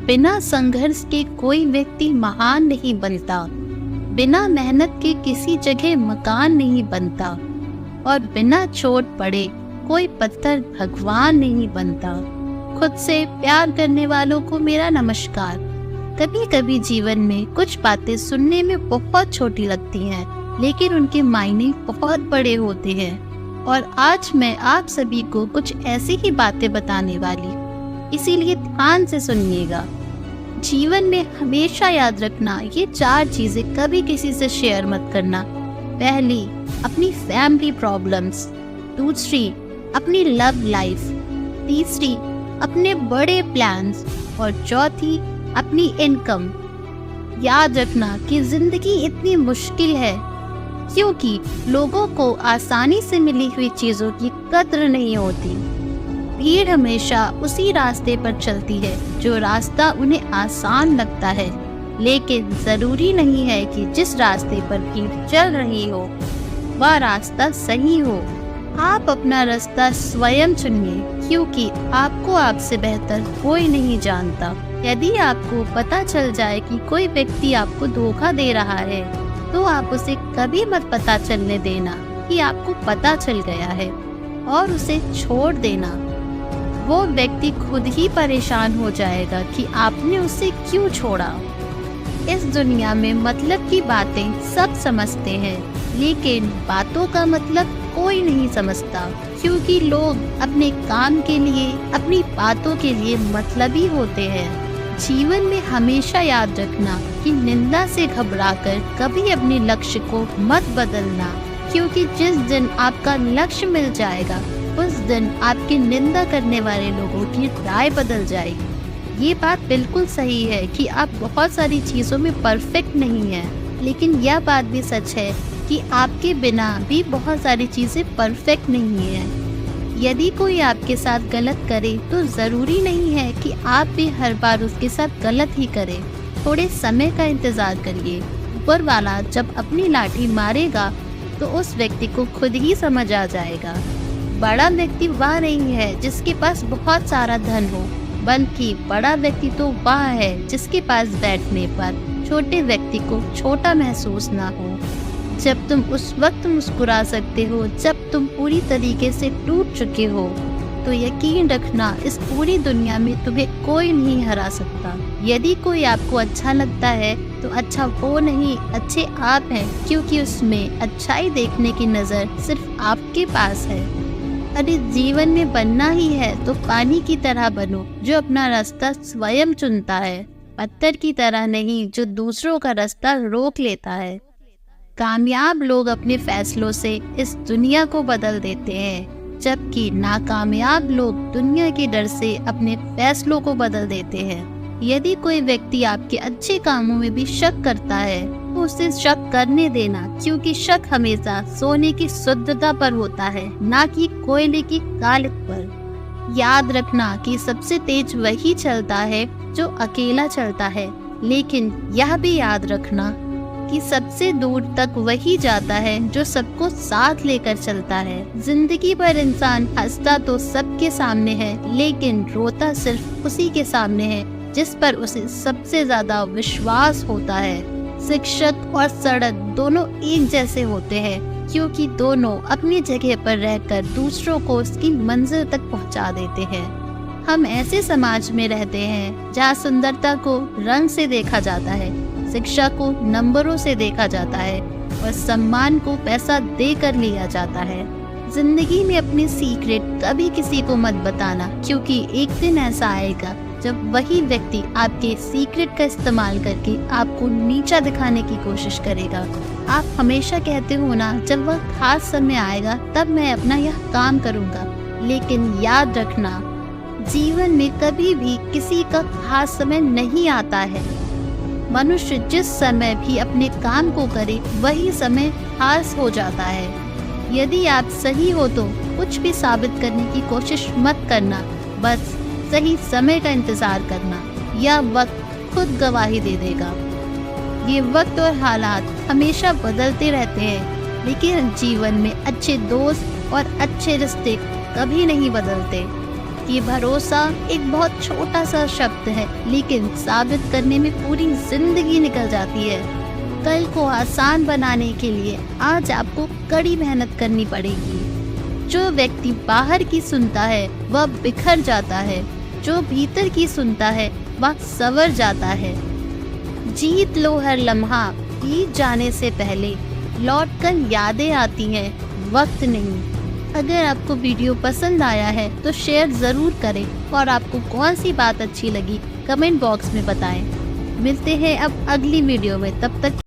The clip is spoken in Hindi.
बिना संघर्ष के कोई व्यक्ति महान नहीं बनता, बिना मेहनत के किसी जगह मकान नहीं बनता और बिना चोट पड़े कोई पत्थर भगवान नहीं बनता। खुद से प्यार करने वालों को मेरा नमस्कार। कभी कभी जीवन में कुछ बातें सुनने में बहुत छोटी लगती हैं, लेकिन उनके मायने बहुत बड़े होते हैं। और आज मैं आप सभी को कुछ ऐसी ही बातें बताने वाली, इसीलिए ध्यान से सुनिएगा। जीवन में हमेशा याद रखना, ये 4 चीजें कभी किसी से शेयर मत करना। पहली, अपनी फैमिली प्रॉब्लम्स। दूसरी, अपनी लव लाइफ। तीसरी, अपने बड़े प्लान्स। और चौथी, अपनी इनकम। याद रखना कि जिंदगी इतनी मुश्किल है क्योंकि लोगों को आसानी से मिली हुई चीजों की कद्र नहीं होती। भीड़ हमेशा उसी रास्ते पर चलती है जो रास्ता उन्हें आसान लगता है, लेकिन जरूरी नहीं है कि जिस रास्ते पर भीड़ चल रही हो वह रास्ता सही हो। आप अपना रास्ता स्वयं चुनिए, क्योंकि आपको आपसे बेहतर कोई नहीं जानता। यदि आपको पता चल जाए कि कोई व्यक्ति आपको धोखा दे रहा है, तो आप उसे कभी मत पता चलने देना कि आपको पता चल गया है और उसे छोड़ देना। वो व्यक्ति खुद ही परेशान हो जाएगा कि आपने उसे क्यों छोड़ा। इस दुनिया में मतलब की बातें सब समझते हैं, लेकिन बातों का मतलब कोई नहीं समझता, क्योंकि लोग अपने काम के लिए, अपनी बातों के लिए मतलबी होते हैं। जीवन में हमेशा याद रखना कि निंदा से घबराकर कभी अपने लक्ष्य को मत बदलना, क्योंकि जिस दिन आपका लक्ष्य मिल जाएगा उस दिन आपकी निंदा करने वाले लोगों की राय बदल जाएगी। ये बात बिल्कुल सही है कि आप बहुत सारी चीज़ों में परफेक्ट नहीं हैं, लेकिन यह बात भी सच है कि आपके बिना भी बहुत सारी चीज़ें परफेक्ट नहीं हैं। यदि कोई आपके साथ गलत करे तो ज़रूरी नहीं है कि आप भी हर बार उसके साथ गलत ही करें। थोड़े समय का इंतज़ार करिए। ऊपर वाला जब अपनी लाठी मारेगा तो उस व्यक्ति को खुद ही समझ आ जाएगा। बड़ा व्यक्ति वह नहीं है जिसके पास बहुत सारा धन हो, बल्कि बड़ा व्यक्ति तो वह है जिसके पास बैठने पर छोटे व्यक्ति को छोटा महसूस ना हो। जब तुम उस वक्त मुस्कुरा सकते हो जब तुम पूरी तरीके से टूट चुके हो, तो यकीन रखना इस पूरी दुनिया में तुम्हें कोई नहीं हरा सकता। यदि कोई आपको अच्छा लगता है तो अच्छा वो नहीं, अच्छे आप हैं, क्योंकि उसमें अच्छाई देखने की नज़र सिर्फ आपके पास है। अरे जीवन में बनना ही है तो पानी की तरह बनो, जो अपना रास्ता स्वयं चुनता है, पत्थर की तरह नहीं जो दूसरों का रास्ता रोक लेता है। कामयाब लोग अपने फैसलों से इस दुनिया को बदल देते हैं, जबकि नाकामयाब लोग दुनिया के डर से अपने फैसलों को बदल देते हैं। यदि कोई व्यक्ति आपके अच्छे कामों में भी शक करता है तो उसे शक करने देना, क्योंकि शक हमेशा सोने की शुद्धता पर होता है, ना कि कोयले की कालिक पर। याद रखना कि सबसे तेज वही चलता है जो अकेला चलता है, लेकिन यह भी याद रखना कि सबसे दूर तक वही जाता है जो सबको साथ लेकर चलता है। जिंदगी भर इंसान हंसता तो सबके सामने है, लेकिन रोता सिर्फ उसी के सामने है जिस पर उसे सबसे ज्यादा विश्वास होता है। शिक्षक और सड़क दोनों एक जैसे होते हैं, क्योंकि दोनों अपनी जगह पर रहकर दूसरों को उसकी मंजिल तक पहुंचा देते हैं। हम ऐसे समाज में रहते हैं जहाँ सुंदरता को रंग से देखा जाता है, शिक्षा को नंबरों से देखा जाता है और सम्मान को पैसा देकर लिया जाता है। जिंदगी में अपने सीक्रेट कभी किसी को मत बताना, क्योंकि एक दिन ऐसा आएगा जब वही व्यक्ति आपके सीक्रेट का इस्तेमाल करके आपको नीचा दिखाने की कोशिश करेगा। आप हमेशा कहते हो ना, जब वह खास समय आएगा तब मैं अपना यह काम करूँगा, लेकिन याद रखना जीवन में कभी भी किसी का खास समय नहीं आता है। मनुष्य जिस समय भी अपने काम को करे वही समय खास हो जाता है। यदि आप सही हो तो कुछ भी साबित करने की कोशिश मत करना, बस सही समय का इंतजार करना। यह वक्त खुद गवाही दे देगा। ये वक्त और हालात हमेशा बदलते रहते हैं, लेकिन जीवन में अच्छे दोस्त और अच्छे रिश्ते कभी नहीं बदलते। कि भरोसा एक बहुत छोटा सा शब्द है, लेकिन साबित करने में पूरी जिंदगी निकल जाती है। कल को आसान बनाने के लिए आज आपको कड़ी मेहनत करनी पड़ेगी। जो व्यक्ति बाहर की सुनता है वह बिखर जाता है, जो भीतर की सुनता है वह संवर जाता है। जीत लो हर लम्हा, बीत जाने से पहले लौट कर यादें आती हैं, वक्त नहीं। अगर आपको वीडियो पसंद आया है तो शेयर ज़रूर करें और आपको कौन सी बात अच्छी लगी कमेंट बॉक्स में बताएं। मिलते हैं अब अगली वीडियो में, तब तक